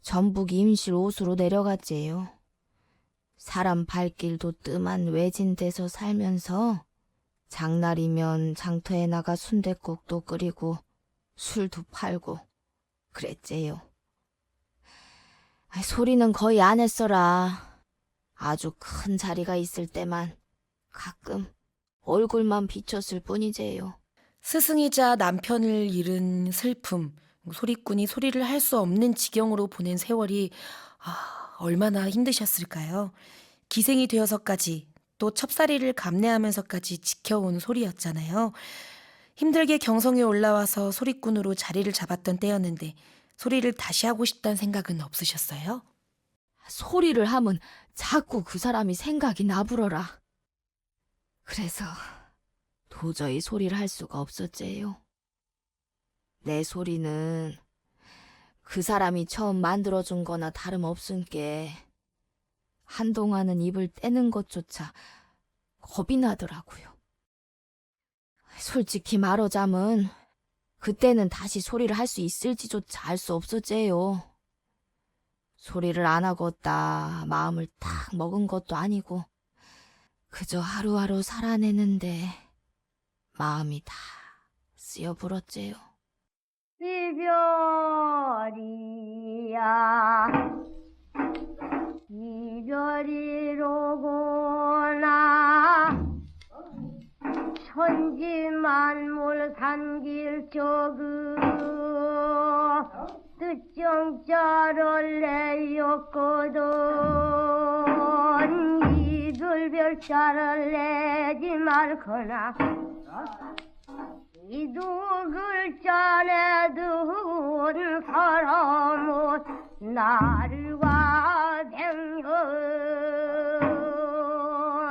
전북 임실 옷으로 내려갔지요. 사람 발길도 뜸한 외진 데서 살면서 장날이면 장터에 나가 순댓국도 끓이고 술도 팔고 그랬지요. 소리는 거의 안 했어라. 아주 큰 자리가 있을 때만 가끔 얼굴만 비쳤을 뿐이지요. 스승이자 남편을 잃은 슬픔, 소리꾼이 소리를 할 수 없는 지경으로 보낸 세월이 얼마나 힘드셨을까요? 기생이 되어서까지 또 첩사리를 감내하면서까지 지켜온 소리였잖아요. 힘들게 경성에 올라와서 소리꾼으로 자리를 잡았던 때였는데 소리를 다시 하고 싶다는 생각은 없으셨어요? 소리를 하면 자꾸 그 사람이 생각이 나불어라. 그래서 도저히 소리를 할 수가 없었지요. 내 소리는 그 사람이 처음 만들어준 거나 다름없은게 한동안은 입을 떼는 것조차 겁이 나더라고요. 솔직히 말하자면 그때는 다시 소리를 할 수 있을지조차 알 수 없었지요. 소리를 안 하겠다 마음을 딱 먹은 것도 아니고 그저 하루하루 살아내는데 마음이 다 쓰여불었지요. 이별이야 이별이로구나 천지만물 산길 저그 뜻정자를 내었거든 이글별자를 내지 말거나 이 두 글자 내둔 사람은 나를 와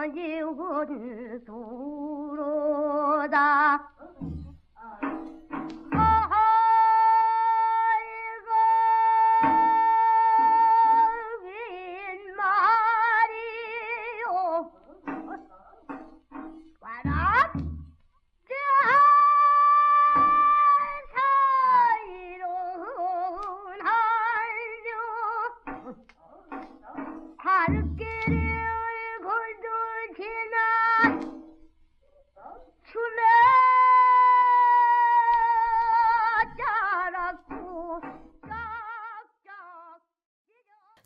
댕겨지군 수로다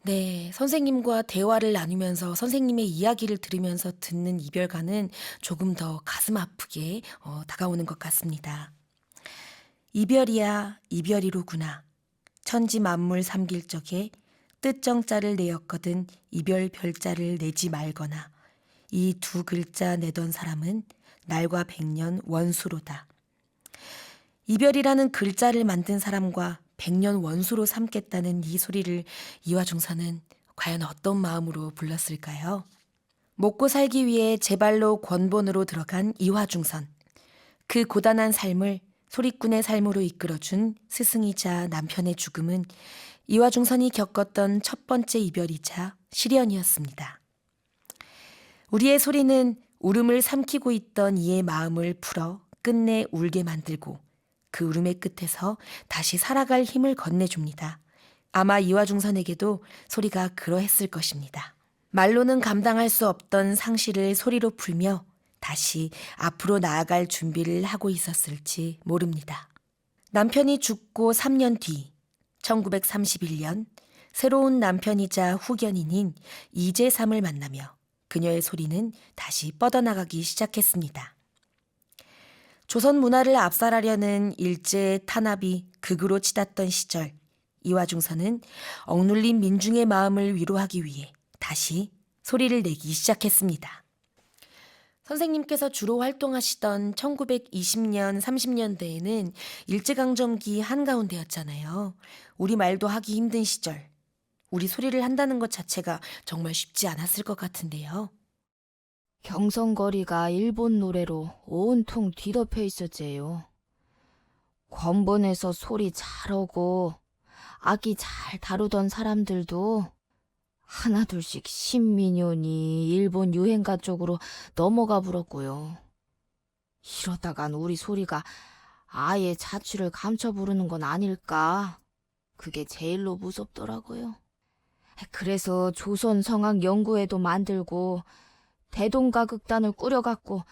네, 선생님과 대화를 나누면서 선생님의 이야기를 들으면서 듣는 이별가는 조금 더 가슴 아프게 다가오는 것 같습니다. 이별이야 이별이로구나 천지 만물 삼길 적에 뜻정자를 내었거든 이별 별자를 내지 말거나 이 두 글자 내던 사람은 날과 백년 원수로다. 이별이라는 글자를 만든 사람과 백년 원수로 삼겠다는 이 소리를 이화중선은 과연 어떤 마음으로 불렀을까요? 먹고 살기 위해 제 발로 권본으로 들어간 이화중선. 그 고단한 삶을 소리꾼의 삶으로 이끌어준 스승이자 남편의 죽음은 이화중선이 겪었던 첫 번째 이별이자 시련이었습니다. 우리의 소리는 울음을 삼키고 있던 이의 마음을 풀어 끝내 울게 만들고 그 울음의 끝에서 다시 살아갈 힘을 건네줍니다. 아마 이화중선에게도 소리가 그러했을 것입니다. 말로는 감당할 수 없던 상실을 소리로 풀며 다시 앞으로 나아갈 준비를 하고 있었을지 모릅니다. 남편이 죽고 3년 뒤 1931년 새로운 남편이자 후견인인 이재삼을 만나며 그녀의 소리는 다시 뻗어나가기 시작했습니다. 조선 문화를 압살하려는 일제의 탄압이 극으로 치닫던 시절 이화중선은 억눌린 민중의 마음을 위로하기 위해 다시 소리를 내기 시작했습니다. 선생님께서 주로 활동하시던 1920년, 30년대에는 일제강점기 한가운데였잖아요. 우리말도 하기 힘든 시절. 우리 소리를 한다는 것 자체가 정말 쉽지 않았을 것 같은데요. 경성거리가 일본 노래로 온통 뒤덮여 있었제요. 권본에서 소리 잘하고 악기 잘 다루던 사람들도 하나둘씩 신민요니 일본 유행가 쪽으로 넘어가 불었고요. 이러다간 우리 소리가 아예 자취를 감춰 부르는 건 아닐까? 그게 제일로 무섭더라고요. 그래서 조선 성악 연구회도 만들고 대동가극단을 꾸려갖고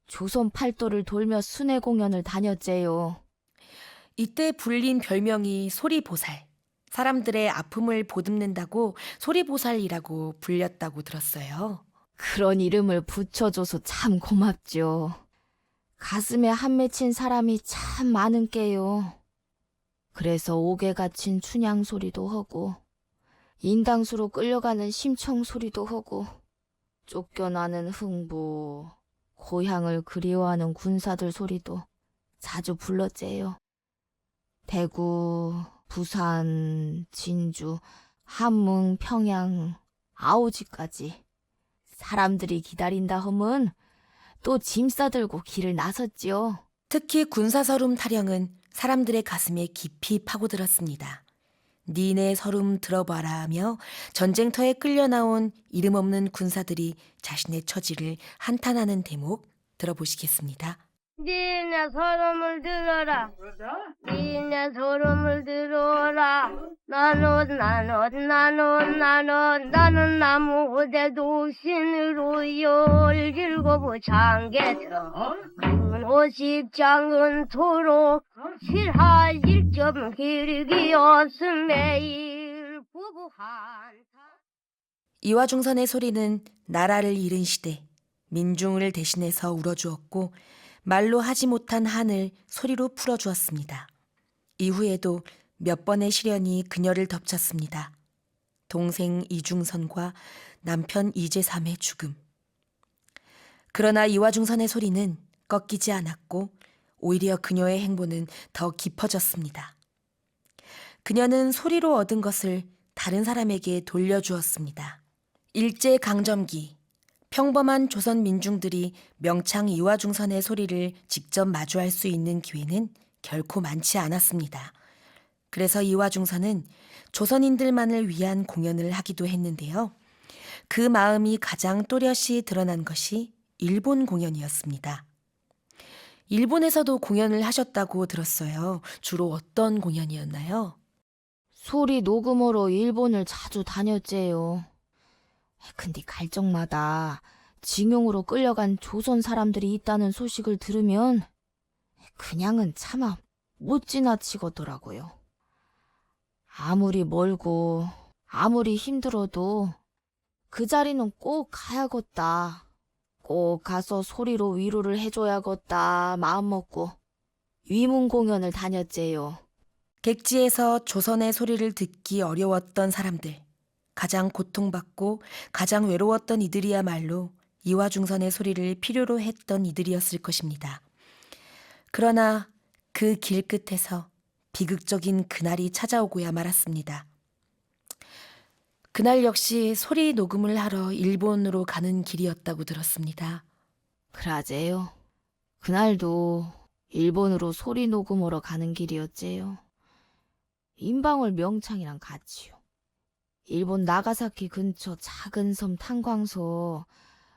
조선 팔도를 돌며 순회 공연을 다녔제요. 이때 불린 별명이 소리보살. 사람들의 아픔을 보듬는다고 소리보살이라고 불렸다고 들었어요. 그런 이름을 붙여줘서 참 고맙죠. 가슴에 한 맺힌 사람이 참 많은 게요. 그래서 옥에 갇힌 춘향 소리도 하고 인당수로 끌려가는 심청 소리도 하고 쫓겨나는 흥부, 고향을 그리워하는 군사들 소리도 자주 불렀제요. 대구, 부산, 진주, 함흥, 평양, 아오지까지 사람들이 기다린다 하면 또 짐 싸들고 길을 나섰지요. 특히 군사서름 타령은 사람들의 가슴에 깊이 파고들었습니다. 니네 서름 들어봐라 하며 전쟁터에 끌려 나온 이름 없는 군사들이 자신의 처지를 한탄하는 대목 들어보시겠습니다. 니네 소름을 들어라. 니네 소름을 들어라. 나는 나무 호대 독신으로 열일곱 장계터 오십 장은 토록 실하 1점 길기였음에 일부부한타. 이화중선의 소리는 나라를 잃은 시대 민중을 대신해서 울어주었고 말로 하지 못한 한을 소리로 풀어주었습니다. 이후에도 몇 번의 시련이 그녀를 덮쳤습니다. 동생 이중선과 남편 이재삼의 죽음. 그러나 이화중선의 소리는 꺾이지 않았고 오히려 그녀의 행보는 더 깊어졌습니다. 그녀는 소리로 얻은 것을 다른 사람에게 돌려주었습니다. 일제강점기, 평범한 조선 민중들이 명창 이화중선의 소리를 직접 마주할 수 있는 기회는 결코 많지 않았습니다. 그래서 이화중선은 조선인들만을 위한 공연을 하기도 했는데요. 그 마음이 가장 또렷이 드러난 것이 일본 공연이었습니다. 일본에서도 공연을 하셨다고 들었어요. 주로 어떤 공연이었나요? 소리 녹음으로 일본을 자주 다녔제요. 근데 갈 적마다 징용으로 끌려간 조선 사람들이 있다는 소식을 들으면 그냥은 차마 못 지나치겠더라고요. 아무리 멀고 아무리 힘들어도 그 자리는 꼭 가야겠다. 꼭 가서 소리로 위로를 해줘야겠다 마음먹고 위문 공연을 다녔제요. 객지에서 조선의 소리를 듣기 어려웠던 사람들, 가장 고통받고 가장 외로웠던 이들이야말로 이화중선의 소리를 필요로 했던 이들이었을 것입니다. 그러나 그 길 끝에서 비극적인 그날이 찾아오고야 말았습니다. 그날 역시 소리 녹음을 하러 일본으로 가는 길이었다고 들었습니다. 그라제요. 그날도 일본으로 소리 녹음하러 가는 길이었제요. 임방울 명창이랑 같이요. 일본 나가사키 근처 작은 섬 탄광소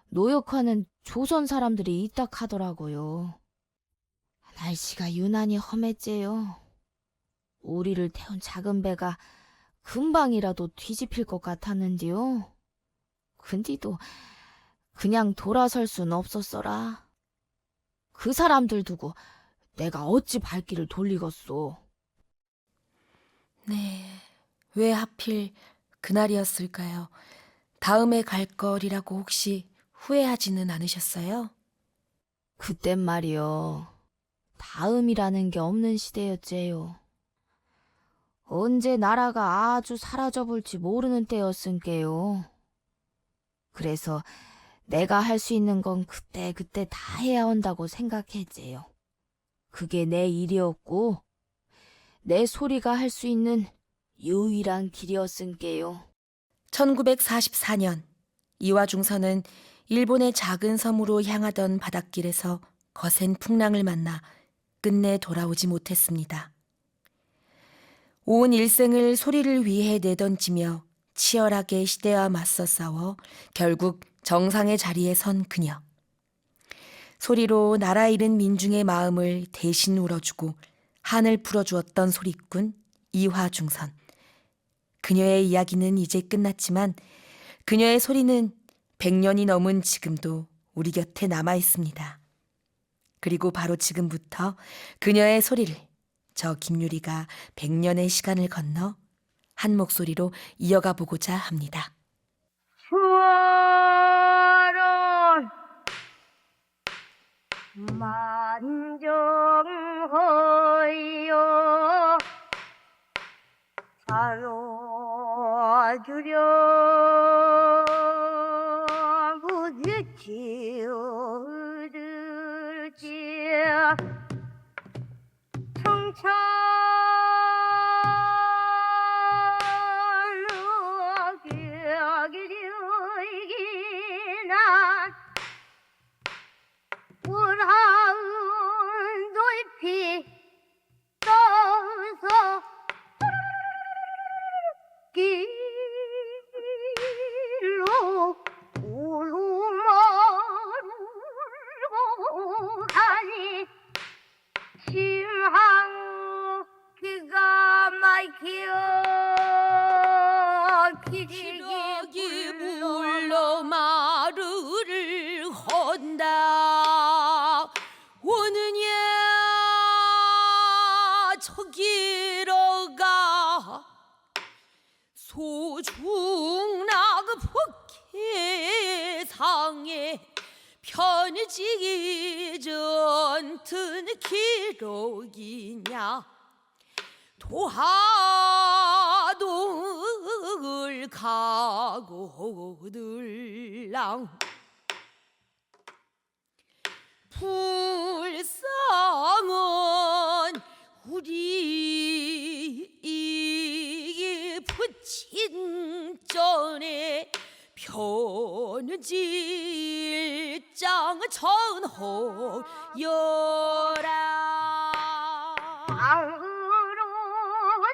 노역하는 조선 사람들이 있다 하더라고요. 날씨가 유난히 험했제요. 우리를 태운 작은 배가 금방이라도 뒤집힐 것 같았는데요. 근데도 그냥 돌아설 순 없었어라. 그 사람들 두고 내가 어찌 발길을 돌리겠소. 네, 왜 하필 그날이었을까요? 다음에 갈 거리라고 혹시 후회하지는 않으셨어요? 그땐 말이요. 다음이라는 게 없는 시대였제요. 언제 나라가 아주 사라져볼지 모르는 때였은게요. 그래서 내가 할 수 있는 건 그때 다 해야 한다고 생각했지요. 그게 내 일이었고 내 소리가 할 수 있는 유일한 길이었은게요. 1944년 이화중선은 일본의 작은 섬으로 향하던 바닷길에서 거센 풍랑을 만나 끝내 돌아오지 못했습니다. 온 일생을 소리를 위해 내던지며 치열하게 시대와 맞서 싸워 결국 정상의 자리에 선 그녀. 소리로 나라 잃은 민중의 마음을 대신 울어주고 한을 풀어주었던 소리꾼 이화중선. 그녀의 이야기는 이제 끝났지만 그녀의 소리는 100년이 넘은 지금도 우리 곁에 남아 있습니다. 그리고 바로 지금부터 그녀의 소리를 저 김유리가 100년의 시간을 건너 한 목소리로 이어가 보고자 합니다. 추월은 만정허여 사로주려 부딪히어들지 청천 난 우라운 돌피 떠서 길로 오르마르고 가니 심한 기가 막혀 기러기 물러 마루를 헌다 오느냐 저기로가 소중락 북해상에 편지기 전튼 기록이냐 도하동을 가고들랑 불쌍한 우리 이 부친 전에 편지일장 전호여라 방으로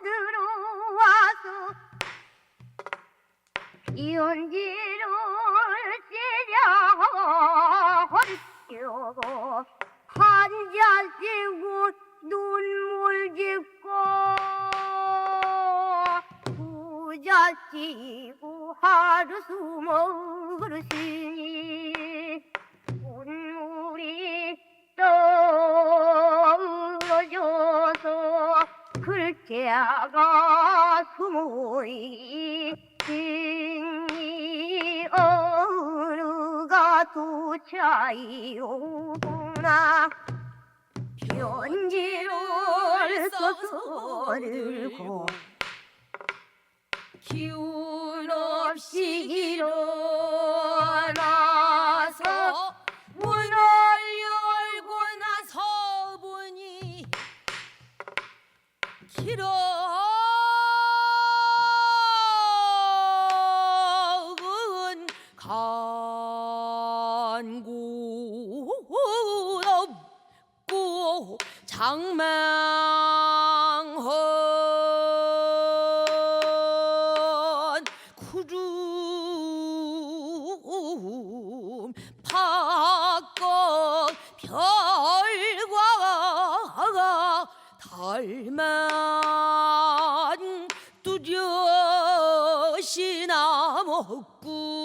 들어와서 연지를 째려 한자 띄고 눈물 짓고 부자 찌고 하루 숨어 그러시니 눈물이 떨어져서 글자가 숨어있니 어느가 두 차이로구나 편지를 써서 들고 기운 없이 일어나서 문을 열고 나서 보니 길은 간 곳 없고 장망헌 구름 바꿔 별과 달만 뚜렷이 남았구나